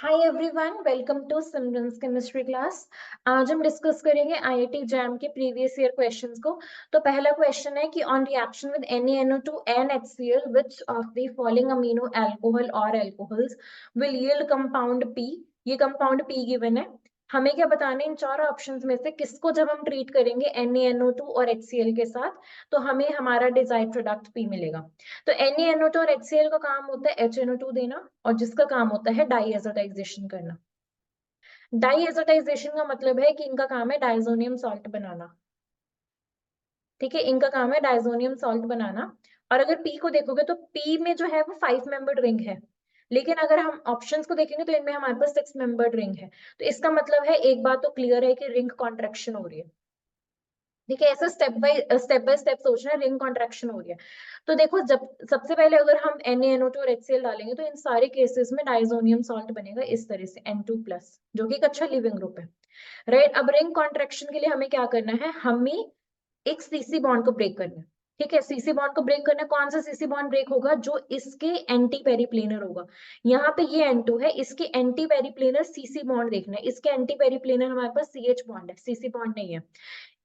Hi everyone, welcome to Simran's chemistry class. आज हम discuss करेंगे आईआईटी जैम के प्रीवियस ईयर क्वेश्चंस को। तो पहला क्वेश्चन है कि on reaction with NaNO2 and HCl which of the following amino alcohol or alcohols will yield compound P। ये कंपाउंड P गिवन है। हमें क्या बताना है, इन चार ऑप्शंस में से किसको जब हम ट्रीट करेंगे NaNO2 और HCl के साथ तो हमें हमारा डिजायर्ड प्रोडक्ट P मिलेगा। तो NaNO2 और HCl का काम होता है HNO2 देना, और जिसका काम होता है डाईएजोटाइजेशन करना। डाईएजोटाइजेशन का मतलब है कि इनका काम है डायजोनियम सॉल्ट बनाना। ठीक है, इनका काम है डायजोनियम सॉल्ट बनाना। और अगर पी को देखोगे तो पी में जो है वो 5 मेंबर्ड रिंग है, लेकिन अगर हम ऑप्शंस को देखेंगे तो इनमें हमारे पास 6 मेंबर्ड रिंग है। तो इसका मतलब है, एक बात तो क्लियर है कि रिंग कॉन्ट्रैक्शन हो रही है। ठीक है, ऐसा स्टेप बाय स्टेप सोचना है, रिंग कॉन्ट्रैक्शन हो रही है। तो देखो, जब सबसे पहले अगर हम NaNO2 और HCl डालेंगे तो इन सारे केसेस में डायजोनियम सॉल्ट बनेगा इस तरह से N2+, जो कि एक अच्छा लिविंग ग्रुप है। राइट, अब रिंग कॉन्ट्रैक्शन के लिए हमें क्या करना है, हमें एक सीसी बॉन्ड को ब्रेक करना है। ठीक है, सीसी बॉन्ड को ब्रेक करना है। कौन सा सीसी बॉन्ड ब्रेक होगा? जो इसके एंटी पेरिप्लेनर होगा। यहाँ पे ये N2 है, इसके एंटी पेरिप्लेनर सीसी बॉन्ड देखना है। इसके एंटी पेरिप्लेनर हमारे पास CH बॉन्ड है, सीसी बॉन्ड नहीं है।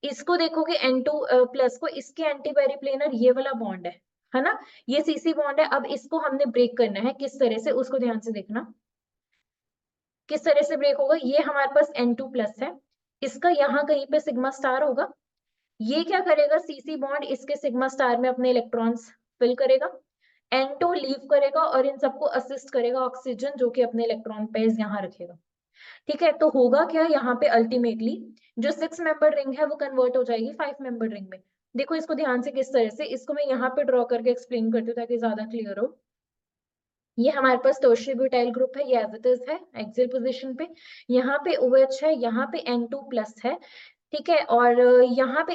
इसको देखोगे N2+ को, इसके एंटी पेरिप्लेनर ये वाला बॉन्ड है ना, ये सीसी बॉन्ड है। अब इसको हमने ब्रेक करना है, किस तरह से, उसको ध्यान से देखना। किस तरह से ब्रेक होगा, ये हमारे पास N2+ है, इसका यहाँ कहीं पे सिग्मा स्टार होगा। ये क्या करेगा, सीसी बॉन्ड इसके सिग्मा स्टार में अपने इलेक्ट्रॉन्स फिल करेगा, N2 लीव करेगा और इन सबको असिस्ट करेगा ऑक्सीजन, जो कि अपने इलेक्ट्रॉन पेयर्स यहाँ रखेगा। ठीक है, तो होगा क्या यहाँ पे, अल्टीमेटली जो 6 मेंबर रिंग है वो कन्वर्ट हो जाएगी 5 मेंबर रिंग में। देखो इसको ध्यान से, किस तरह से, इसको मैं यहाँ पे ड्रॉ करके एक्सप्लेन करती हूँ ताकि ज्यादा क्लियर हो। ये हमारे पास टर्शियरी ब्यूटाइल ग्रुप है, ये एज इट इज है एक्सियल पोजीशन पे। यहाँ पे OH है, यहाँ पे N2+ है। ठीक है, और यहाँ पे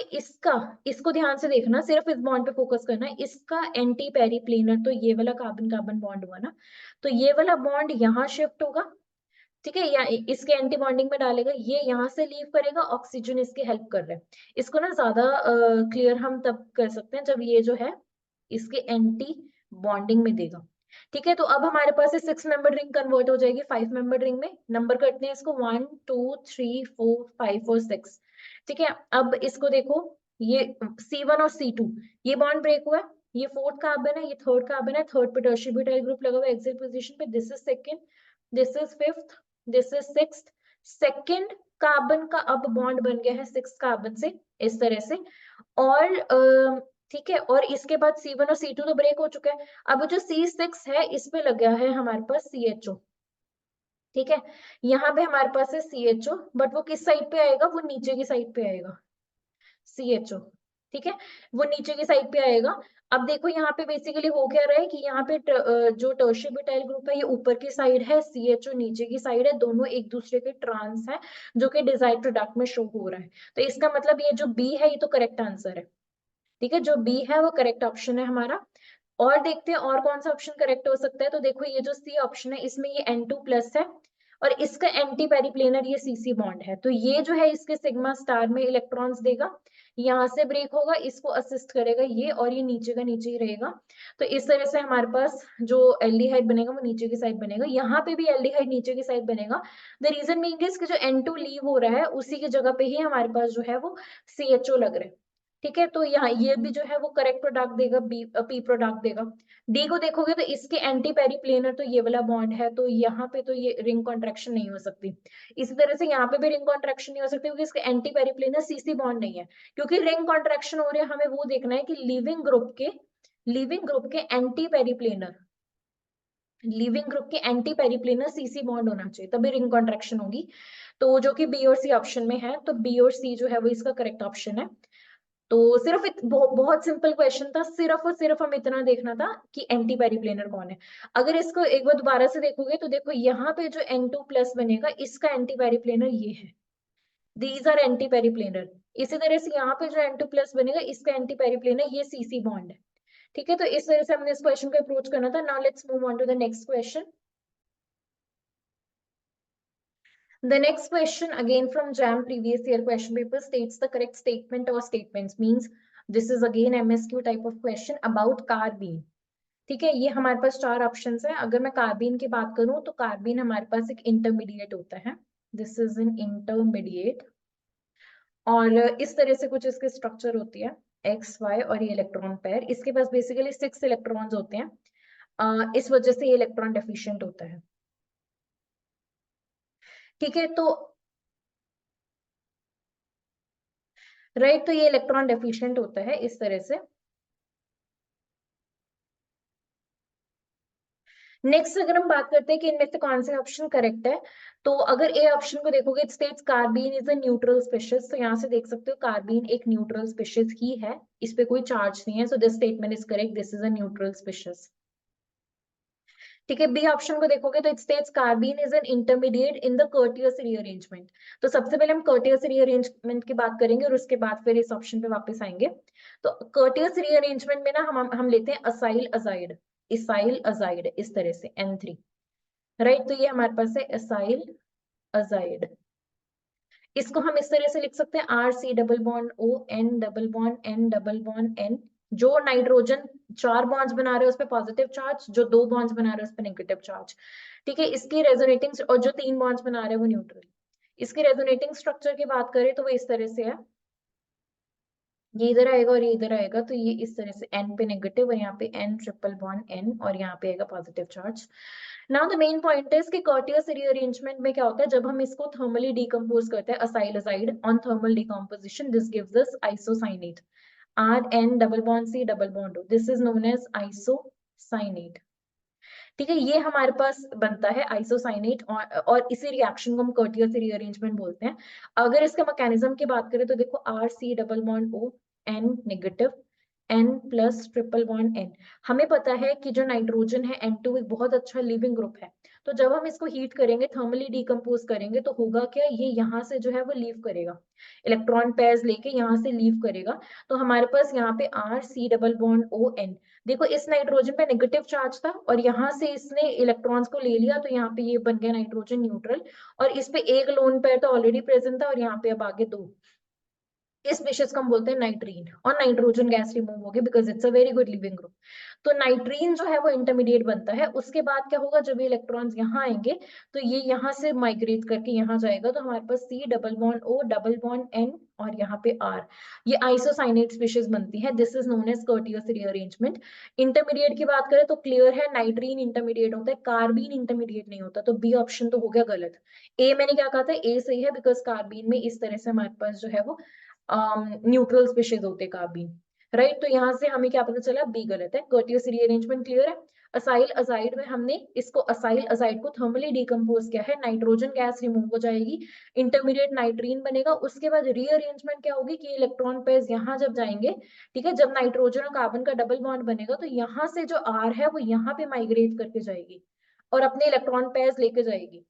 इसको ध्यान से देखना, सिर्फ इस बॉन्ड पे फोकस करना है। इसका एंटी पेरिप्लेनर तो ये वाला कार्बन कार्बन बॉन्ड हुआ ना, तो ये वाला बॉन्ड यहाँ शिफ्ट होगा। ठीक है, या इसके एंटी बॉन्डिंग में डालेगा, ये यहाँ से लीव करेगा, ऑक्सीजन इसकी हेल्प कर रहा है। इसको ना ज्यादा क्लियर हम तब कर सकते हैं जब ये जो है इसके एंटी बॉन्डिंग में देगा। ठीक है, तो अब हमारे पास 6 मेंबर रिंग कन्वर्ट हो जाएगी 5 मेंबर रिंग में। नंबर करते हैं इसको, 1 2 3 4 5 और 6। ठीक है, अब इसको देखो, ये C1 और C2, ये बॉन्ड ब्रेक हुआ है। ये फोर्थ कार्बन है, ये थर्ड कार्बन है, थर्ड पे टर्शियरी ब्यूटाइल ग्रुप लगा हुआ है एक्सियल पोजीशन पे। This is second, this is fifth, this is sixth. Second carbon का अब बॉन्ड बन गया है 6 कार्बन से, इस तरह से। और ठीक है, और इसके बाद C1 और C2 तो ब्रेक हो चुका है। अब जो C6 है, इस पे लग गया है हमारे पास CHO। ठीक है, यहाँ पे हमारे पास है CHO, बट वो किस साइड पे आएगा, वो नीचे की साइड पे आएगा CHO। ठीक है, वो नीचे की साइड पे आएगा। अब देखो यहाँ पे बेसिकली हो क्या रहा है कि यहाँ पे जो टर्शियरी ब्यूटाइल ग्रुप है ये ऊपर की साइड है, CHO नीचे की साइड है, दोनों एक दूसरे के ट्रांस है, जो कि डिजायर्ड प्रोडक्ट में शो हो रहा है। तो इसका मतलब ये जो B है ये तो करेक्ट आंसर है। ठीक है, जो B है वो करेक्ट ऑप्शन है हमारा। और देखते हैं और कौन सा ऑप्शन करेक्ट हो सकता है। तो देखो, ये जो C ऑप्शन है, इसमें ये N2+ है, और इसका एंटी पेरिप्लेनर ये CC बॉन्ड है। तो ये जो है इसके सिग्मा स्टार में इलेक्ट्रॉन्स देगा, यहाँ से ब्रेक होगा, इसको असिस्ट करेगा ये, और ये नीचे का नीचे ही रहेगा। तो इस तरह से हमारे पास जो एल्डिहाइड बनेगा वो नीचे की साइड बनेगा, यहाँ पे भी एल्डिहाइड नीचे की साइड बनेगा। द रीजन बीइंग इज कि जो N2 लीव हो रहा है उसी की जगह पे ही हमारे पास जो है वो CHO लग रहा है। ठीक है, तो यहाँ ये भी जो है वो करेक्ट प्रोडक्ट देगा, P प्रोडक्ट देगा। डी को देखोगे तो इसके एंटी पेरिप्लेनर तो ये वाला बॉन्ड है, तो यहाँ पे तो ये रिंग कॉन्ट्रैक्शन नहीं हो सकती। इसी तरह से यहाँ पे भी रिंग कॉन्ट्रैक्शन नहीं हो सकती, क्योंकि इसके एंटी पेरिप्लेनर CC बॉन्ड नहीं है। क्योंकि रिंग कॉन्ट्रैक्शन हो रही है, हमें वो देखना है कि लिविंग ग्रुप के एंटी पेरिप्लेनर, लिविंग ग्रुप के एंटी पेरिप्लेनर CC बॉन्ड होना चाहिए, तभी रिंग कॉन्ट्रैक्शन होगी। तो जो कि B और C ऑप्शन में है, तो B और C जो है वो इसका करेक्ट ऑप्शन है। तो सिर्फ बहुत सिंपल क्वेश्चन था, सिर्फ और सिर्फ हम इतना देखना था कि एंटी पेरिप्लेनर कौन है। अगर इसको एक बार दोबारा से देखोगे तो देखो, यहाँ पे जो N2+ बनेगा इसका एंटी पेरिप्लेनर ये है, दीज आर एंटी पेरिप्लेनर। इसी तरह से यहाँ पे जो N2+ बनेगा इसका एंटी पेरिप्लेनर ये CC बॉन्ड है। ठीक है, तो इस तरह से हमने इस क्वेश्चन को अप्रोच करना था। Now let's move on to the next question. The next question, again from JAM previous year question paper, states the correct statement or statements. Means this is again MSQ type of question about carbene. ठीक है, ये हमारे पास 4 options है। अगर मैं carbene की बात करूं तो कार्बीन हमारे पास एक इंटरमीडिएट होता है, दिस इज एन इंटरमीडिएट, और इस तरह से कुछ इसके स्ट्रक्चर होती है, एक्स वाई और ये इलेक्ट्रॉन पेयर, इसके पास बेसिकली 6 इलेक्ट्रॉन्स होते हैं, इस वजह से ये इलेक्ट्रॉन डेफिशिएंट होता है। ठीक है, तो राइट, तो ये इलेक्ट्रॉन डेफिशिएंट होता है इस तरह से। नेक्स्ट अगर हम बात करते हैं कि इनमें से कौन सा ऑप्शन करेक्ट है, तो अगर ए ऑप्शन को देखोगे, it states carbene is a neutral species, तो यहाँ से देख सकते हो कार्बीन एक न्यूट्रल स्पीशीज ही है, इस पे कोई चार्ज नहीं है, so this statement is correct, this is a neutral species. ठीक है, बी ऑप्शन को देखोगे तो it states carbene is an intermediate in the Curtius rearrangement, तो सबसे पहले हम कर्टियस रीअरेंजमेंट की बात करेंगे और उसके बाद फिर इस ऑप्शन पे वापस आएंगे। तो कर्टियस रीअरेंजमेंट में ना हम लेते हैं असाइल अजाइड, इसाइल अजाइड, इस तरह से N3, राइट, तो ये हमारे पास है असाइल अजाइड। इसको हम इस तरह से लिख सकते हैं R C double bond O N double bond N double bond N, जो नाइट्रोजन 4 बॉन्ड्स बना रहे हैं उस पर पॉजिटिव चार्ज, जो 2 बॉन्ड्स बना रहे हैं उस पर नेगेटिव चार्ज। ठीक है, इसकी रेजोनेटिंग, और जो 3 बॉन्ड्स बना रहे हैं वो न्यूट्रल। इसकी रेजोनेटिंग स्ट्रक्चर की बात करें तो वो इस तरह से है, ये इधर आएगा और ये इधर आएगा, तो ये इस तरह से n पे नेगेटिव और यहाँ पे n ट्रिपल बॉन्ड n और यहाँ पे आएगा positive charge. Now the main point is कि कर्टियस रीअरेंजमेंट में क्या होता है, जब हम इसको थर्मली डिकम्पोज करते हैं acyl azide on thermal decomposition, this gives us isocyanate, R N double bond C double bond O, this is known as isocyanate. ठीक है, ये हमारे पास बनता है आइसोसाइनेट, और इसी रिएक्शन को हम कर्टियस रीअरेंजमेंट बोलते हैं। अगर इसके मैकेनिज्म की बात करें तो देखो R C double bond O N negative N plus triple bond N, हमें पता है कि जो नाइट्रोजन है N2 एक बहुत अच्छा लिविंग ग्रुप है, तो जब हम इसको हीट करेंगे, थर्मली डिकम्पोज करेंगे, तो होगा क्या, ये यहाँ से जो है वो लीव करेगा, इलेक्ट्रॉन पेयर्स लेके यहाँ से लीव करेगा, तो हमारे पास यहाँ पे R C double bond O N, देखो इस नाइट्रोजन पे नेगेटिव चार्ज था और यहाँ से इसने इलेक्ट्रॉन्स को ले लिया, तो यहाँ पे ये बन गया नाइट्रोजन न्यूट्रल, और इस पे एक लोन पेयर तो ऑलरेडी प्रेजेंट था और यहाँ पे अब आगे 2, इस स्पीशीज को हम बोलते हैं नाइट्रीन, और नाइट्रोजन गैस रिमूव होगी because it's a very good leaving group. तो नाइट्रीन जो है वो इंटरमीडिएट बनता है, उसके बाद क्या होगा, जब ये इलेक्ट्रॉन्स यहाँ आएंगे तो ये यहाँ से माइग्रेट करके यहाँ जाएगा, तो हमारे पास C double bond O double bond N और यहाँ पे आर, ये आइसोसाइनेट स्पीशीज बनती है, this is known as Curtius rearrangement. Intermediate की बात करें तो क्लियर है, नाइट्रीन इंटरमीडिएट होता है, कार्बीन इंटरमीडिएट नहीं होता, तो बी ऑप्शन तो हो गया गलत। ए मैंने क्या कहा था, ए सही है, बिकॉज कार्बीन में इस तरह से हमारे पास जो है वो न्यूट्रल स्पीशीज होते हैं कार्बीन, राइट, तो यहाँ से हमें क्या पता चला, बी गलत है। कर्टियस रीअरेंजमेंट क्लियर है। असाइल अजाइड में हमने इसको असाइल अजाइड को थर्मली डिकम्पोज किया है, नाइट्रोजन गैस रिमूव हो जाएगी, इंटरमीडिएट नाइट्रीन बनेगा, उसके बाद रीअरेंजमेंट क्या होगी कि इलेक्ट्रॉन पेयर्स यहाँ जब जाएंगे, ठीक है, जब नाइट्रोजन और कार्बन का डबल बॉन्ड बनेगा तो यहाँ से जो आर है वो यहाँ पे माइग्रेट करके जाएगी और अपने इलेक्ट्रॉन पेयर्स लेके जाएगी।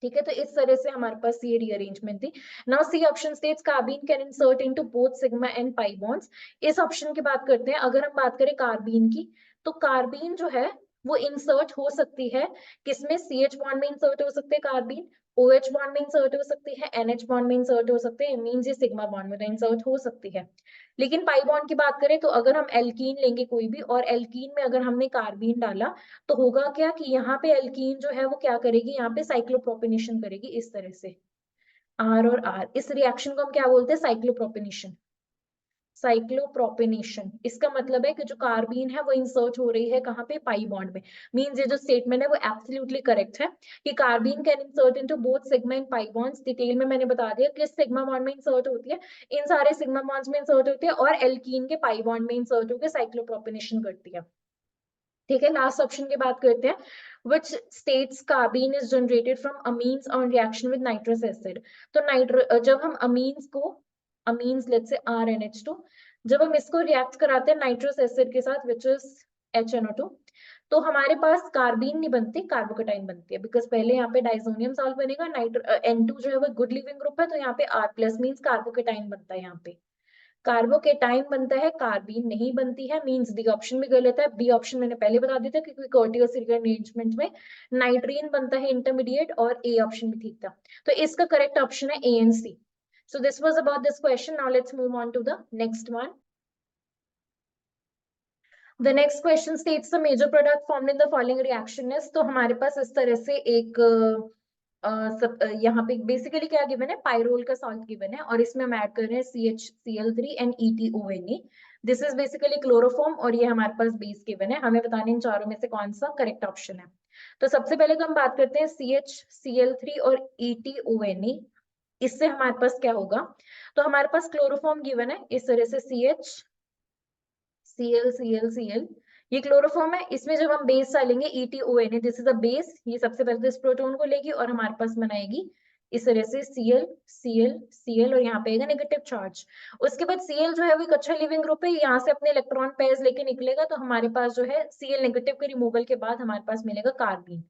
ठीक है, तो इस तरह से हमारे पास ये रीअरेंजमेंट थी। Now C option states carbene can insert into both sigma and pi bonds, इस ऑप्शन की बात करते हैं। अगर हम बात करें कार्बीन की, तो कार्बीन जो है वो इंसर्ट हो सकती है, किसमें, सी एच बॉन्ड में इंसर्ट हो सकते हैं कार्बीन, ओ एच बॉन्ड में इंसर्ट हो सकती है, एन एच बॉन्ड में इंसर्ट हो सकते हैं, मीन्स ये सिग्मा बॉन्ड में तो इंसर्ट हो सकती है। लेकिन पाई बॉन्ड की बात करें तो अगर हम एल्कीन लेंगे कोई भी, और एल्कीन में अगर हमने कार्बीन डाला, तो होगा क्या कि यहाँ पे एल्कीन जो है वो क्या करेगी, यहाँ पे साइक्लोप्रोपेनेशन करेगी इस तरह से, आर और आर, इस रिएक्शन को हम क्या बोलते हैं, साइक्लोप्रोपेनेशन। साइक्लोप्रोपेनेशन, इसका मतलब है कि जो कार्बीन है वो इंसर्ट हो रही है कहाँ पे, पाई बॉन्ड में। मींस ये जो स्टेटमेंट है वो एब्सोल्युटली करेक्ट है कि carbene can insert into both sigma and pi bonds. Detail में मैंने बता दिया किस सिग्मा बॉन्ड में इंसर्ट होती है, इन सारे सिग्मा बॉन्ड्स में इंसर्ट होती है, और एल्कीन के पाई बॉन्ड में इंसर्ट होकर साइक्लोप्रोपेनेशन करती है। ठीक है, लास्ट ऑप्शन की बात करते हैं, which states carbene is generated from amines on reaction with nitrous acid। तो जब हम amines को, amines let's say RNH2, जब हम इसको रिएक्ट कराते हैं नाइट्रस एसिड के साथ which is HNO2, तो हमारे पास कार्बीन नहीं बनती, कार्बोकेटाइन बनती है, बिकॉज पहले यहाँ पे डाइसोनियम सॉल्ट बनेगा, N2 जो है वो गुड लिविंग ग्रुप है, तो यहाँ पे R प्लस मीन्स कार्बोकेटाइन बनता है, यहाँ पे कार्बोकेटाइन बनता है, कार्बीन नहीं बनती है, मींस डी ऑप्शन भी गलत है। बी ऑप्शन मैंने पहले बता दिया था क्योंकि कर्टियस रीअरेंजमेंट में नाइट्रीन बनता है इंटरमीडिएट, और ए ऑप्शन भी ठीक था, तो इसका करेक्ट ऑप्शन है A and C. So this was about this question, now let's move on to the next one. The next question states the major product formed in the following reaction is, तो हमारे पास इस तरह से एक यहाँ पे basically क्या given है, पाइरोल का सॉल्ट गिवन है और इसमें हम ऐड कर रहे हैं CHCl3 and ETONE। This is basically chloroform और ये हमारे पास बेस गिवन है, हमें बताने इन चारों में से कौन सा करेक्ट ऑप्शन है। तो सबसे पहले तो हम बात करते हैं CHCl3 और ETONE, इससे हमारे पास क्या होगा। तो हमारे पास क्लोरोफॉर्म गिवन है इस तरह से CHCl ये क्लोरोफॉर्म है, इसमें जब हम बेस डालेंगे ETONE, this is a base, ये सबसे पहले तो इस प्रोटोन को लेगी और हमारे पास बनाएगी इस तरह से Cl और यहाँ पे आएगा नेगेटिव चार्ज। उसके बाद Cl जो है वो एक अच्छा लिविंग ग्रुप है, यहाँ से अपने इलेक्ट्रॉन पेयर्स लेके निकलेगा, तो हमारे पास जो है Cl नेगेटिव के रिमूवल के बाद हमारे पास मिलेगा कार्बीन।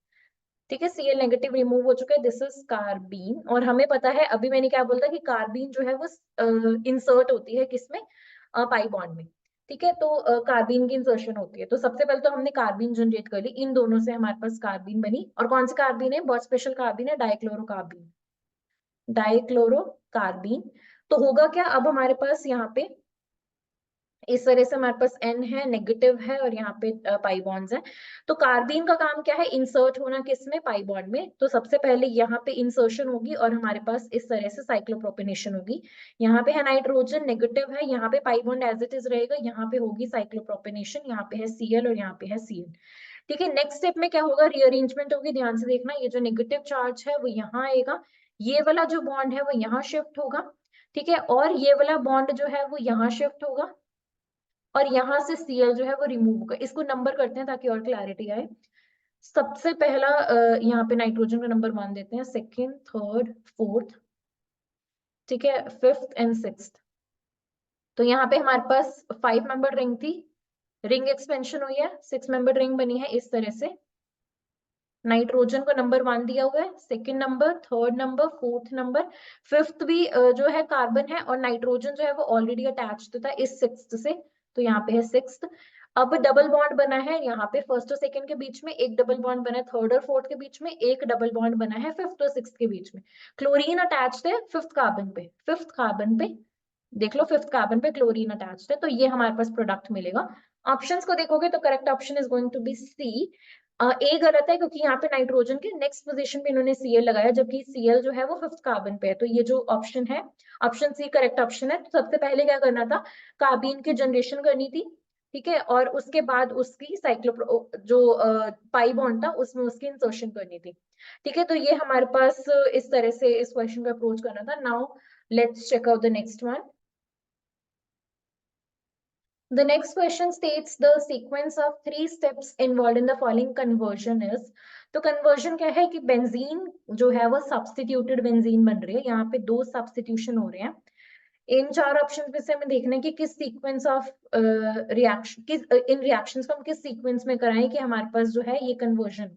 ठीक है, Cl नेगेटिव रिमूव हो चुका है, दिस इज कार्बीन। और हमें पता है, अभी मैंने क्या बोला कि कार्बीन जो है वो इंसर्ट होती है किसमें, पाई बॉन्ड में। ठीक है, तो कार्बीन की इंसर्शन होती है, तो सबसे पहले तो हमने कार्बीन जनरेट कर ली, इन दोनों से हमारे पास कार्बीन बनी। और कौन सी कार्बीन है, बहुत स्पेशल कार्बीन है, डाइक्लोरोकार्बीन, डाइक्लोरोकार्बीन। तो होगा क्या, अब हमारे पास यहाँ पे इस तरह से हमारे पास N है, नेगेटिव है और यहाँ पे पाई बॉन्ड्स है। तो कार्बीन का काम क्या है, इंसर्ट होना किसमें, पाई बॉन्ड में। तो सबसे पहले यहाँ पे इंसर्शन होगी और हमारे पास इस तरह से साइक्लोप्रोपेनेशन होगी। यहाँ पे है नाइट्रोजन, नेगेटिव है, यहाँ पे pi bond as it is रहेगा, यहाँ पे होगी साइक्लोप्रोपेनेशन, यहाँ पे है Cl और यहाँ पे है Cl। ठीक है, नेक्स्ट स्टेप में क्या होगा, रीअरेंजमेंट होगी, ध्यान से देखना, ये जो नेगेटिव चार्ज है वो यहाँ आएगा, ये वाला जो बॉन्ड है वो यहाँ शिफ्ट होगा। ठीक है, और ये वाला बॉन्ड जो है वो यहाँ शिफ्ट होगा और यहाँ से Cl जो है वो रिमूव होगा। इसको नंबर करते हैं ताकि और क्लैरिटी आए। सबसे पहला यहाँ पे नाइट्रोजन का नंबर 1 देते हैं, सेकेंड, थर्ड, फोर्थ, ठीक है, फिफ्थ एंड सिक्स्थ। तो यहाँ पे हमारे पास 5 मेंबर रिंग थी, रिंग एक्सपेंशन हुई है, 6 मेंबर रिंग बनी है इस तरह से। नाइट्रोजन को नंबर 1 दिया हुआ है, second number, third number, fourth number, fifth भी जो है कार्बन है और नाइट्रोजन जो है वो ऑलरेडी अटैच्ड था इस सिक्स्थ से, तो यहाँ पे है सिक्स्थ। अब डबल बॉन्ड बना है यहाँ पे फर्स्ट और सेकंड के बीच में, एक डबल बॉन्ड बना है थर्ड और फोर्थ के बीच में, एक डबल बॉन्ड बना है फिफ्थ और सिक्स्थ के बीच में। क्लोरीन अटैच्ड है फिफ्थ कार्बन पे, फिफ्थ कार्बन पे देख लो, फिफ्थ कार्बन पे क्लोरीन अटैच्ड है, तो ये हमारे पास प्रोडक्ट मिलेगा। ऑप्शंस को देखोगे तो correct option is going to be C. A गलत है क्योंकि यहाँ पे नाइट्रोजन के नेक्स्ट पोजीशन पे इन्होंने Cl लगाया, जबकि Cl जो है वो फिफ्थ कार्बन पे है, तो ये जो ऑप्शन है, ऑप्शन सी करेक्ट ऑप्शन है। तो सबसे पहले क्या करना था, कार्बीन की जनरेशन करनी थी, ठीक है, और उसके बाद उसकी साइक्लो जो पाई बॉन्ड था उसमें उसकी इंसर्शन करनी थी। ठीक है, तो ये हमारे पास इस तरह से इस क्वेश्चन को अप्रोच करना था। Now let's check out the next one. The next question states the sequence of 3 steps involved in the following conversion is। तो conversion क्या है कि बेंजीन जो है वो सब्स्टिट्यूटेड बेंजीन बन रही है, यहाँ पे 2 सब्स्टिट्यूशन हो रहे हैं। इन 4 ऑप्शन में से हमें देखना है कि किस सीक्वेंस ऑफ रिएक्शन, किस इन रिएक्शंस को हम किस सीक्वेंस में कराएं कि हमारे पास जो है ये कन्वर्जन।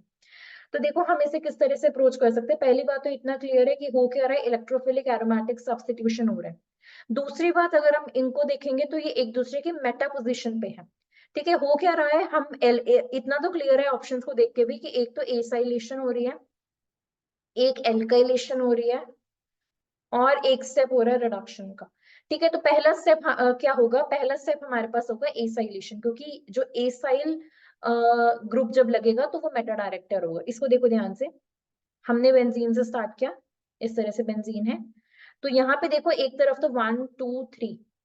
तो देखो हम इसे किस तरह से अप्रोच कर सकते हैं। पहली बात तो इतना क्लियर है कि हो क्या रहा है, इलेक्ट्रोफिलिक एरोमेटिक सब्स्टिट्यूशन हो रहा है। दूसरी बात, अगर हम इनको देखेंगे तो ये एक दूसरे के मेटा पोजिशन पे है। ठीक है, हो क्या रहा है, हम इतना तो क्लियर है ऑप्शंस को देख के भी कि एक तो एसाइलेशन हो रही है, एक एल्काइलेशन हो रही है और एक स्टेप हो रहा है रिडक्शन का। ठीक है, तो पहला स्टेप क्या होगा, पहला स्टेप हमारे पास होगा एसाइलेशन, क्योंकि जो एसाइल ग्रुप जब लगेगा तो वो मेटा डायरेक्टर होगा। इसको देखो ध्यान से, हमने बेंजीन से स्टार्ट किया, इस तरह से बेंजीन है, तो यहाँ पे देखो एक तरफ तो 1 2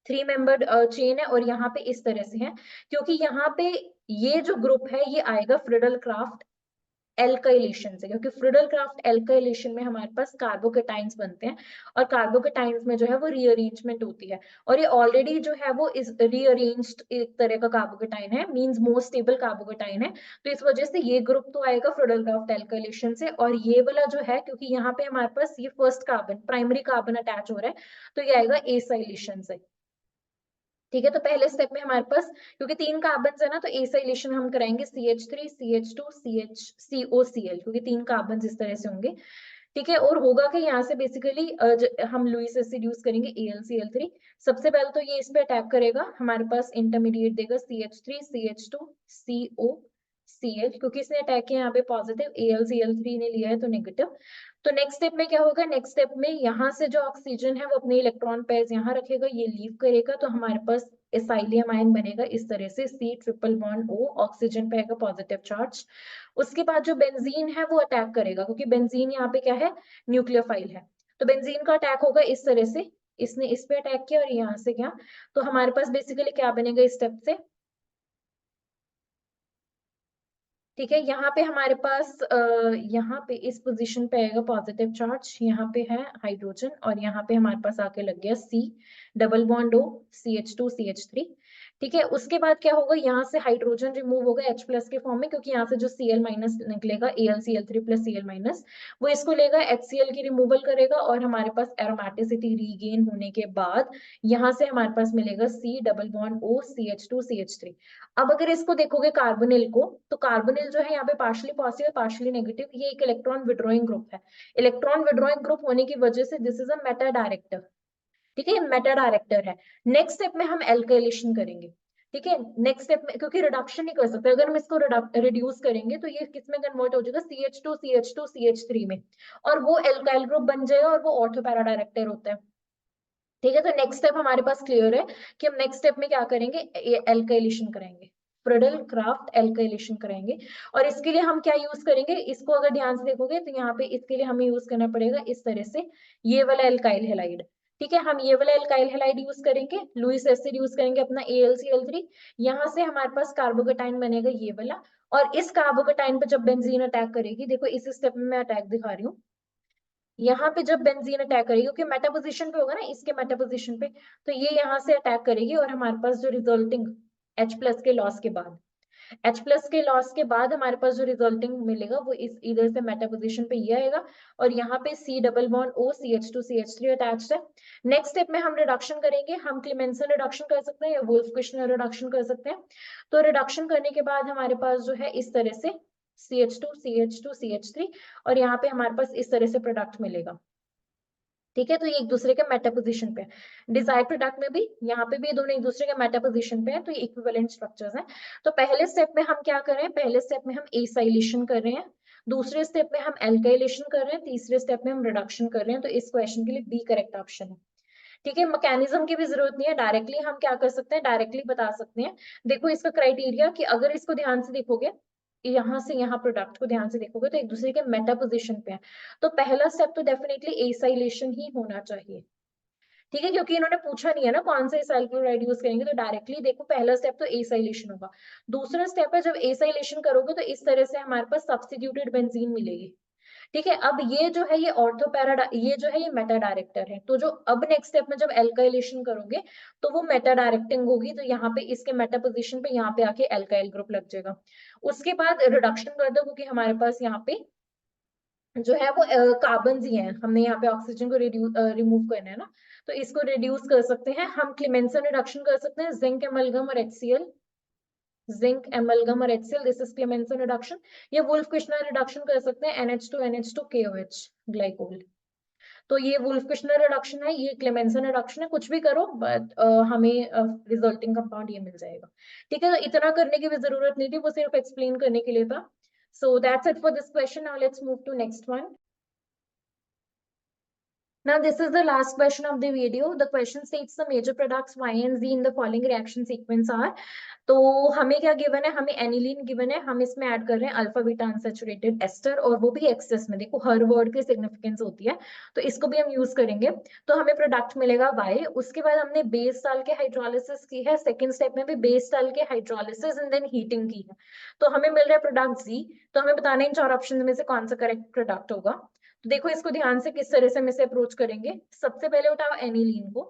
3 मेंबर चेन है और यहाँ पे इस तरह से है, क्योंकि यहाँ पे ये जो ग्रुप है ये आएगा फ्रिडल क्राफ्ट एल्काइलेशन से, क्योंकि फ्रिडल क्राफ्ट एल्काइलेशन में हमारे पास कार्बोकेटाइंस बनते हैं और कार्बोकेटाइंस में जो है वो रीअरेंजमेंट होती है, और ये ऑलरेडी जो है वो इस रीअरेंज्ड एक तरह का कार्बोकेटाइन है, मींस मोर स्टेबल कार्बोकेटाइन है। तो इस वजह से ये ग्रुप तो आएगा फ्रिडल क्राफ्ट एल्काइलेशन से, और ये वाला जो है क्योंकि यहाँ पे हमारे पास ये first carbon primary carbon attach हो रहा है, तो ये आएगा एसाइलेशन से। ठीक है, तो पहले स्टेप में हमारे पास क्योंकि 3 कार्बन है ना, तो एसाइलेशन हम कराएंगे CH3 CH2 COCl, क्योंकि 3 कार्बन इस तरह से होंगे। ठीक है, और होगा कि यहाँ से बेसिकली हम लुईस एसिड यूज करेंगे AlCl3। सबसे पहले तो ये इस पे अटैक करेगा, हमारे पास इंटरमीडिएट देगा CH3 CH2 COCl, क्योंकि इसने अटैक किया यहाँ पे पॉजिटिव, AlCl3 ने लिया है तो नेगेटिव। तो नेक्स्ट स्टेप में क्या होगा, नेक्स्ट स्टेप में यहाँ से जो ऑक्सीजन है वो अपने इलेक्ट्रॉन पेयर्स यहाँ रखेगा, ये लीव करेगा, तो हमारे पास एसाइलियम आयन बनेगा इस तरह से, C triple bond O, oxygen पे आएगा पॉजिटिव चार्ज। उसके बाद जो बेंजीन है वो अटैक करेगा, क्योंकि बेंजीन यहाँ पे क्या है, न्यूक्लियोफाइल है। तो बेंजीन का अटैक होगा इस तरह से, इसने इस पे अटैक किया और यहाँ से क्या, तो हमारे पास बेसिकली क्या बनेगा इस स्टेप से, ठीक है। यहाँ पे हमारे पास यहाँ पे इस पोजीशन पे आएगा पॉजिटिव चार्ज, यहाँ पे है हाइड्रोजन और यहाँ पे हमारे पास आके लग गया C double bond O, CH2CH3, ठीक है। उसके बाद क्या होगा, यहाँ से हाइड्रोजन रिमूव होगा H प्लस के फॉर्म में, क्योंकि यहाँ से जो Cl माइनस निकलेगा AlCl3 प्लस Cl माइनस, वो इसको लेगा HCl की रिमूवल करेगा और हमारे पास एरोमेटिसिटी रीगेन होने के बाद यहाँ से हमारे पास मिलेगा C double bond O, CH2CH3। अब अगर इसको देखोगे कार्बोनिल को, तो कार्बोनिल जो है यहाँ पे पार्शियली पॉजिटिव पार्शियली नेगेटिव, ये एक इलेक्ट्रॉन विड्रॉइंग ग्रुप है। इलेक्ट्रॉन विड्रॉइंग ग्रुप होने की वजह से this is a Meta director, ठीक है, मेटा डायरेक्टर है। नेक्स्ट स्टेप में हम एल्काइलेशन करेंगे, ठीक है। नेक्स्ट स्टेप में, क्योंकि रिडक्शन नहीं कर सकते, अगर हम इसको रिड्यूस करेंगे तो ये किस में कन्वर्ट हो जाएगा, CH2CH2CH3 में, और वो एल्काइल ग्रुप बन जाएगा और वो ऑर्थो पैरा डायरेक्टर होता है, ठीक है। तो नेक्स्ट स्टेप हमारे पास क्लियर है कि हम नेक्स्ट स्टेप में क्या करेंगे, एल्काइलेशन करेंगे, फ्रिडल क्राफ्ट एल्काइलेशन करेंगे। और इसके लिए हम क्या यूज करेंगे, इसको अगर ध्यान से देखोगे तो यहाँ पे इसके लिए हमें यूज करना पड़ेगा इस तरह से, ये वाला एल्काइल हेलाइड, ठीक है। हम ये वाला एल्काइल हेलाइड यूज करेंगे, लुईस एसिड यूज करेंगे अपना AlCl3, यहाँ से हमारे पास कार्बोकेटाइन बनेगा ये वाला। और इस कार्बोकेटाइन पे जब बेंजीन अटैक करेगी, देखो इस स्टेप में मैं अटैक दिखा रही हूँ, यहाँ पे जब बेंजीन अटैक करेगी, क्योंकि मेटा पोजीशन पे होगा ना, इसके मेटा पोजीशन पे, तो ये यहाँ से अटैक करेगी और हमारे पास जो रिजल्टिंग H प्लस के लॉस के बाद, H प्लस के लॉस के बाद हमारे पास जो रिजल्टिंग मिलेगा वो इस इधर से मेटा पोजीशन पे ये आएगा और यहाँ पे C double bond O, CH2CH3 attached है। नेक्स्ट स्टेप में हम रिडक्शन करेंगे, हम क्लेमेंसन रिडक्शन कर सकते हैं या वुल्फ क्विश्नर रिडक्शन कर सकते हैं। तो रिडक्शन करने के बाद हमारे पास जो है इस तरह से CH2CH2CH3 और यहाँ पे हमारे पास इस तरह से प्रोडक्ट मिलेगा, ठीक है। तो ये एक दूसरे के मेटा पोजीशन पे है। डिजायर्ड प्रोडक्ट में भी यहाँ पे भी ये दोनों एक दूसरे के मेटा पोजीशन पे है, तो ये इक्विवेलेंट स्ट्रक्चर्स हैं। तो पहले स्टेप में हम क्या कर रहे हैं, पहले स्टेप में हम एसाइलेशन कर रहे हैं, दूसरे स्टेप में हम एल्काइलेशन कर रहे हैं, तीसरे स्टेप में हम रिडक्शन कर रहे हैं। तो इस क्वेश्चन के लिए बी करेक्ट ऑप्शन है, ठीक है। मैकेनिज्म की भी जरूरत नहीं है, डायरेक्टली हम क्या कर सकते हैं, डायरेक्टली बता सकते हैं। देखो इसका क्राइटेरिया कि अगर इसको ध्यान से देखोगे, यहाँ से यहाँ प्रोडक्ट को ध्यान से देखोगे तो एक दूसरे के मेटा पोजीशन पे है, तो पहला स्टेप तो डेफिनेटली एसाइलेशन ही होना चाहिए, ठीक है। क्योंकि इन्होंने पूछा नहीं है ना कौन से एसाइल क्लोराइड यूज करेंगे, तो डायरेक्टली देखो पहला स्टेप तो एसाइलेशन होगा। दूसरा स्टेप है जब एसाइलेशन करोगे तो इस तरह से हमारे पास सब्स्टिट्यूटेड बेंजीन मिलेगी, ठीक है। अब ये जो है ये ऑर्थो पैरा, ये जो है ये मेटा डायरेक्टर है, तो जो अब नेक्स्ट स्टेप में जब एल्काइलेशन करोगे तो वो मेटा डायरेक्टिंग होगी, तो यहाँ पे इसके मेटा पोजीशन पे यहाँ पे आके एल्काइल ग्रुप लग जाएगा। उसके बाद रिडक्शन कर दो, क्योंकि हमारे पास यहाँ पे जो है वो कार्बन ही है, हमने यहाँ पे ऑक्सीजन को रिमूव करना है ना, तो इसको रिड्यूस कर सकते हैं हम, क्लेमेंसन रिडक्शन कर सकते हैं, जिंक एमलगम और HCl, जिंक एमलगम और HCl, this is Clemmensen reduction. ये वुल्फ क्विश्नर रिडक्शन कर सकते हैं, NH2NH2KOH ग्लाइकोल। तो ये वुल्फ क्विश्नर रिडक्शन है, ये क्लेमेंसन रिडक्शन है, कुछ भी करो बट हमें रिजल्टिंग कंपाउंड ये मिल जाएगा, ठीक है। तो इतना करने की भी जरूरत नहीं थी, वो सिर्फ एक्सप्लेन करने के लिए था। So that's it for this question, now let's move to next one. Now, this is the last question of the video. The question states the major products Y and Z in the following reaction sequence are. तो हमें क्या given है, हमें aniline given है, हम इसमें add कर रहे हैं अल्फा बीटा अनसैचुरेटेड एस्टर, और वो भी एक्सेस में, देखो हर वर्ड की सिग्निफिकेंस होती है, तो इसको भी हम यूज करेंगे। तो हमें प्रोडक्ट मिलेगा Y। उसके बाद हमने बेस डाल के हाइड्रोलिसिस की है, सेकंड स्टेप में भी बेस डाल के हाइड्रोलिसिस एंड देन हीटिंग की है, तो हमें मिल रहा है प्रोडक्ट Z। तो हमें बताना है इन चार ऑप्शन में से कौन सा करेक्ट प्रोडक्ट होगा। तो देखो इसको ध्यान से किस तरह से हम इसे अप्रोच करेंगे। सबसे पहले उठाओ एनिलीन को,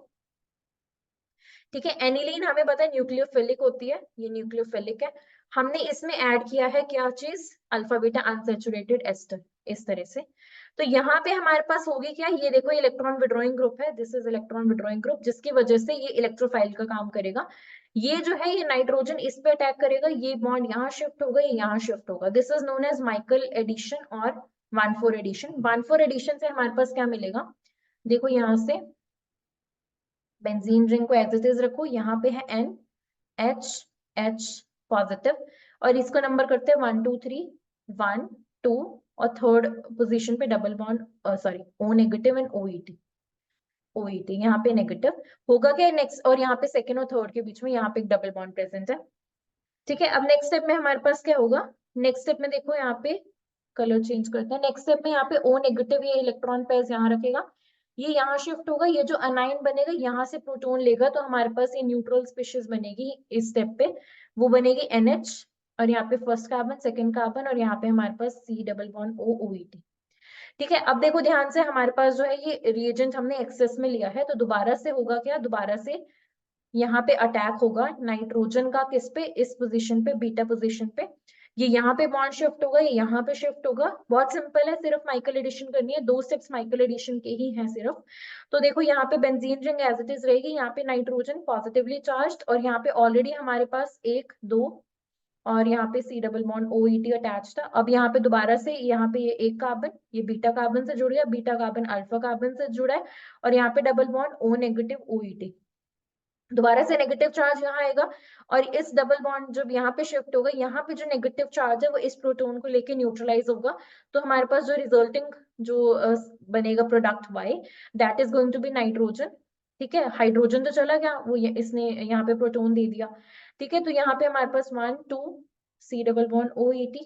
ठीक है। एनिलीन हमें पता है न्यूक्लियोफिलिक होती है, ये न्यूक्लियोफिलिक है। हमने इसमें ऐड किया है क्या चीज, अल्फा बीटा अनसैचुरेटेड एस्टर, इस तरह से। तो यहाँ पे हमारे पास होगी क्या, ये देखो इलेक्ट्रॉन विड्रॉइंग ग्रुप है, this is electron withdrawing group, जिसकी वजह से ये इलेक्ट्रोफाइल का काम करेगा। ये जो है ये नाइट्रोजन इस पे अटैक करेगा, ये बॉन्ड यहाँ शिफ्ट होगा, ये यहाँ शिफ्ट होगा, this is known as Michael addition और 1,4 एडिशन। 1,4 एडिशन से हमारे पास क्या मिलेगा, देखो यहाँ से बेंजीन रिंग को एज इट इज रखो, यहाँ पे है NH पॉजिटिव, और इसको नंबर करते हैं 1 2 3, 1 2, और थर्ड पोजीशन पे double bond, sorry O negative and OET, OET, यहाँ पे नेगेटिव होगा क्या नेक्स्ट, और यहाँ पे सेकेंड और थर्ड के बीच में यहाँ पे एक डबल बॉन्ड प्रेजेंट है। ठीक है, अब नेक्स्ट स्टेप में हमारे पास क्या होगा, नेक्स्ट स्टेप में देखो यहाँ पे कलर चेंज करते हैं। नेक्स्ट स्टेप में यहाँ पे O नेगेटिव, ये इलेक्ट्रॉन पेयर्स यहाँ रखेगा, ये यहाँ शिफ्ट होगा, ये जो अनाइन बनेगा यहाँ से प्रोटॉन लेगा, तो हमारे पास ये न्यूट्रल स्पीशीज बनेगी इस स्टेप पे, वो बनेगी NH, और यहाँ पे फर्स्ट कार्बन सेकंड कार्बन, और यहाँ पे हमारे पास C double bond O OET। ठीक है, अब देखो ध्यान से, हमारे पास जो है ये रिएजेंट हमने एक्सेस में लिया है, तो दोबारा से होगा क्या, दोबारा से यहाँ पे अटैक होगा नाइट्रोजन का, किस पे, इस पोजीशन पे, बीटा पोजीशन पे, ये यहाँ पे बॉन्ड शिफ्ट होगा, ये यहाँ पे शिफ्ट होगा। बहुत सिंपल है, सिर्फ माइकल एडिशन करनी है, 2 स्टेप्स माइकल एडिशन के ही हैं सिर्फ। तो देखो यहाँ पे benzene ring as it is रहेगी, यहाँ पे नाइट्रोजन पॉजिटिवली चार्ज्ड, और यहाँ पे ऑलरेडी हमारे पास 1 2 और यहाँ पे C double bond OET attach था। अब यहाँ पे दोबारा से यहाँ पे ये एक कार्बन, ये बीटा कार्बन से जुड़ गया, बीटा कार्बन अल्फा कार्बन से जुड़ा है, और यहाँ पे double bond O negative OET, दोबारा से नेगेटिव चार्ज यहाँ आएगा, और इस डबल बॉन्ड जब यहाँ पे शिफ्ट होगा, यहाँ पे जो नेगेटिव चार्ज है वो इस प्रोटॉन को लेके न्यूट्रलाइज होगा, तो हमारे पास जो रिजल्टिंग जो बनेगा product Y, that is going to be nitrogen. ठीक है, हाइड्रोजन तो चला गया, वो इसने यहाँ पे प्रोटॉन दे दिया। ठीक है, तो यहाँ पे हमारे पास 1 2 C डबल बॉन्ड OET,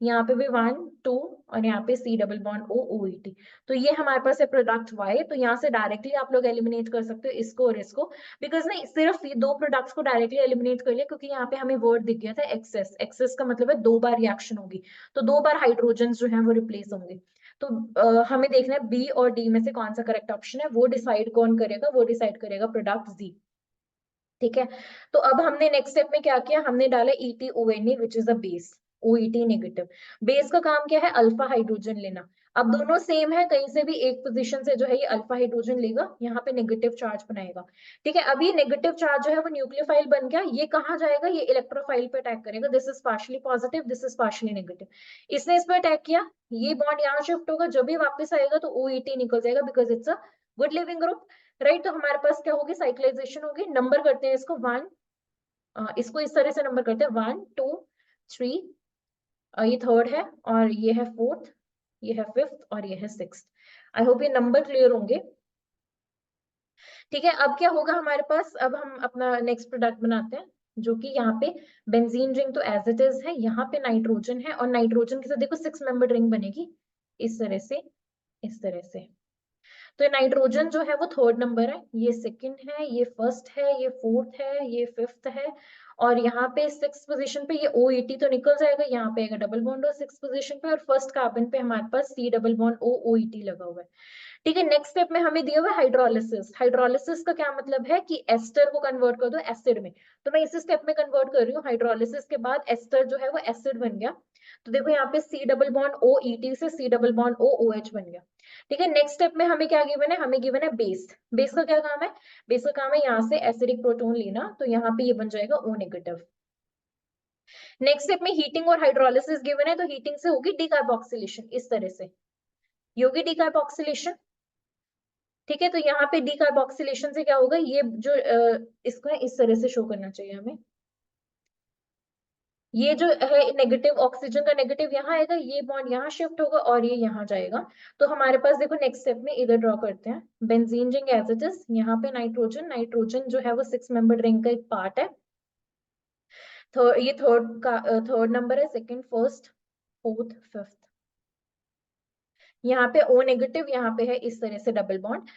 यहाँ पे भी 1 2 और यहाँ पे C double bond O OET। तो ये हमारे पास है प्रोडक्ट Y, तो यहाँ से डायरेक्टली आप लोग एलिमिनेट कर सकते हो इसको और इसको, बिकॉज ना सिर्फ ये 2 प्रोडक्ट्स को डायरेक्टली एलिमिनेट कर लिया, क्योंकि यहाँ पे हमें वर्ड दिख गया था एक्सेस, एक्सेस का मतलब है 2 बार रिएक्शन होगी, तो 2 बार हाइड्रोजन जो है वो रिप्लेस होंगे। तो हमें देखना है B और D में से कौन सा करेक्ट ऑप्शन है, वो डिसाइड कौन करेगा, वो डिसाइड करेगा प्रोडक्ट Z। ठीक है, तो अब हमने नेक्स्ट स्टेप में क्या किया, हमने डाला ETONE which is a base, OET negative. Base का काम क्या है, अल्फा हाइड्रोजन लेना। अब दोनों सेम है, कहीं से भी एक पोजीशन से जो है ये अल्फा हाइड्रोजन लेगा, यहाँ पे नेगेटिव चार्ज बनाएगा। ठीक है, अब ये नेगेटिव चार्ज जो है वो न्यूक्लियोफाइल बन गया, ये कहाँ जाएगा, ये इलेक्ट्रोफाइल पे अटैक करेगा, this is partially positive, this is partially negative. इसने इस पे अटैक किया, ये बॉन्ड यहाँ शिफ्ट होगा, जब भी वापस आएगा तो OET निकल जाएगा, because it's a good leaving group, right. तो हमारे पास क्या होगी, साइक्लाइजेशन होगी। नंबर करते हैं इसको 1, इसको इस तरह से नंबर करते हैं 1 2 3, ये थर्ड है, और ये है फोर्थ, ये है फिफ्थ, और ये है सिक्स्थ। आई होप ये नंबर क्लियर होंगे। ठीक है, अब क्या होगा हमारे पास, अब हम अपना नेक्स्ट प्रोडक्ट बनाते हैं, जो कि यहाँ पे बेंजीन रिंग तो एज इट इज है, यहाँ पे नाइट्रोजन है, और नाइट्रोजन के साथ देखो 6 मेंबर रिंग बनेगी इस तरह से, इस तरह से। तो नाइट्रोजन जो है वो थर्ड नंबर है, ये सेकंड है, ये फर्स्ट है, ये फोर्थ है, ये फिफ्थ है, और यहाँ पे सिक्स पोजीशन पे ये OET तो निकल जाएगा, यहाँ पे आएगा डबल बॉन्ड और सिक्स पोजीशन पे, और फर्स्ट कार्बन पे हमारे पास C double bond O OET लगा हुआ है। ठीक है, नेक्स्ट स्टेप में हमें दिया हुआ है हाइड्रोलिसिस। हाइड्रोलिसिस का क्या मतलब है कि एस्टर को कन्वर्ट कर दो एसिड में, तो मैं इसी स्टेप में कन्वर्ट कर रही हूँ। हाइड्रोलिसिस के बाद एस्टर जो है वो एसिड बन गया, तो देखो यहाँ पे C डबल बॉन्ड OET से C double bond O OH बन गया। ठीक है, नेक्स्ट स्टेप में हमें क्या गिवन है, हमें गिवन है बेस। बेस का क्या काम है, बेस का काम है यहाँ से एसिडिक प्रोटॉन लेना, तो यहाँ पे ये बन जाएगा O नेगेटिव। नेक्स्ट स्टेप में हीटिंग और हाइड्रोलिसिस गिवन है, तो हीटिंग से होगी डीकार्बोक्सिलेशन, इस तरह से ये होगी डीकार्बोक्सिलेशन। ठीक है, तो यहाँ पे डीकार्बोक्सिलेशन से क्या होगा, ये जो इसको है इस तरह से शो करना चाहिए हमें, ये जो है नेगेटिव, ऑक्सीजन का नेगेटिव यहाँ आएगा, ये बॉन्ड यहाँ शिफ्ट होगा और ये यहाँ जाएगा। तो हमारे पास देखो नेक्स्ट स्टेप में इधर ड्रॉ करते हैं benzene ring as it is, यहाँ पे नाइट्रोजन, नाइट्रोजन जो है वो 6 मेंबर रिंग का एक पार्ट है। ये थर्ड का थर्ड नंबर है, सेकंड फर्स्ट फोर्थ फिफ्थ, यहाँ पे O नेगेटिव, यहाँ पे है इस तरह से डबल बॉन्ड।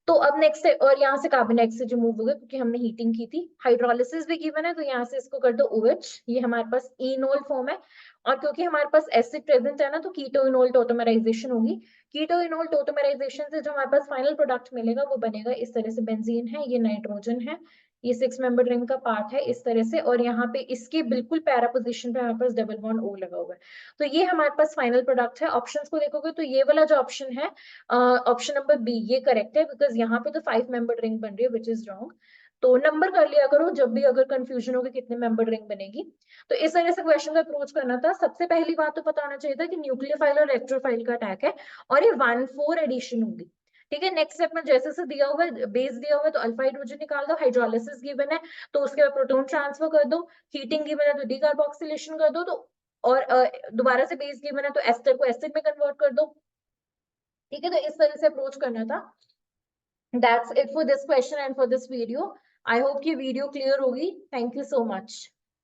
तो अब नेक्स्ट है, और यहाँ से कार्बन डाइऑक्साइड रिमूव हो गया क्योंकि हमने हीटिंग की थी। हाइड्रोलिसिस भी गिवन है, तो यहाँ से इसको कर दो OH, ये हमारे पास इनोल फॉर्म है, और क्योंकि हमारे पास एसिड प्रेजेंट है ना, तो कीटो इनोल टोटोमराइजेशन होगी। कीटो इनोल टोटोमराइजेशन से जो हमारे पास फाइनल प्रोडक्ट मिलेगा वो बनेगा इस तरह से, बेंजीन है, ये नाइट्रोजन है, ये 6 मेंबर रिंग का पार्ट है इस तरह से, और यहाँ पे इसके बिल्कुल पैरा पोजिशन पे हमारे पास डबल बॉन्ड O लगा हुआ है। तो ये हमारे पास फाइनल प्रोडक्ट है। ऑप्शंस को देखोगे तो ये वाला जो ऑप्शन है, ऑप्शन नंबर B, ये करेक्ट है, बिकॉज यहाँ पे तो 5 मेंबर रिंग बन रही है, विच इज रॉन्ग। तो नंबर कर लिया करो जब भी अगर कंफ्यूजन हो कि कितने मेंबर रिंग बनेगी। तो इस तरह से क्वेश्चन का अप्रोच करना था। सबसे पहली बात तो पता होना चाहिए था कि न्यूक्लियोफाइल और इलेक्ट्रोफाइल का अटैक है, और ये 1-4 एडिशन होगी। ठीक है, नेक्स्ट स्टेप में जैसे से दिया हुआ है, बेस दिया हुआ है, तो अल्फा हाइड्रोजन निकाल दो, हाइड्रोलिसिस गिवन है तो उसके बाद प्रोटॉन ट्रांसफर कर दो, हीटिंग गिवन है तो डीकार्बोक्सिलेशन कर दो, तो और दोबारा से बेस गिवन है तो एस्टर को एसिड में कन्वर्ट कर दो। ठीक है, तो इस तरह से अप्रोच करना था। That's it for this question and for this video. I hope कि वीडियो क्लियर होगी। Thank you so much.